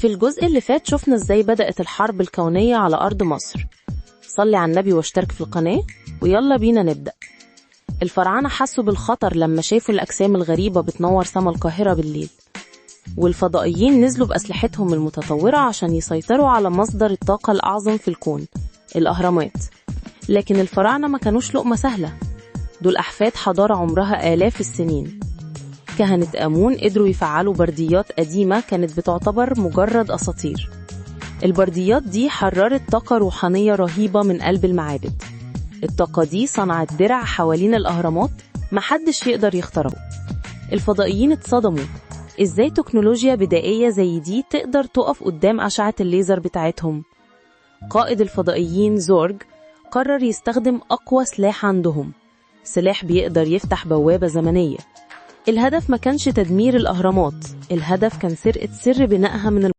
في الجزء اللي فات شفنا ازاي بدأت الحرب الكونية على أرض مصر. صلي على النبي واشترك في القناة ويلا بينا نبدأ. الفراعنة حسوا بالخطر لما شافوا الأجسام الغريبة بتنور سما القاهرة بالليل، والفضائيين نزلوا بأسلحتهم المتطورة عشان يسيطروا على مصدر الطاقة الأعظم في الكون، الأهرامات. لكن الفراعنة ما كانوش لقمة سهلة، دول أحفاد حضارة عمرها آلاف السنين. كهنة آمون قدروا يفعلوا برديات قديمة كانت بتعتبر مجرد أساطير. البرديات دي حررت طاقة روحانية رهيبة من قلب المعابد. الطاقة دي صنعت درع حوالين الأهرامات محدش يقدر يخترقه. الفضائيين اتصدموا، ازاي تكنولوجيا بدائية زي دي تقدر تقف قدام أشعة الليزر بتاعتهم؟ قائد الفضائيين زورج قرر يستخدم أقوى سلاح عندهم، سلاح بيقدر يفتح بوابة زمنية. الهدف ما كانش تدمير الأهرامات، الهدف كان سرقة سر بنائها من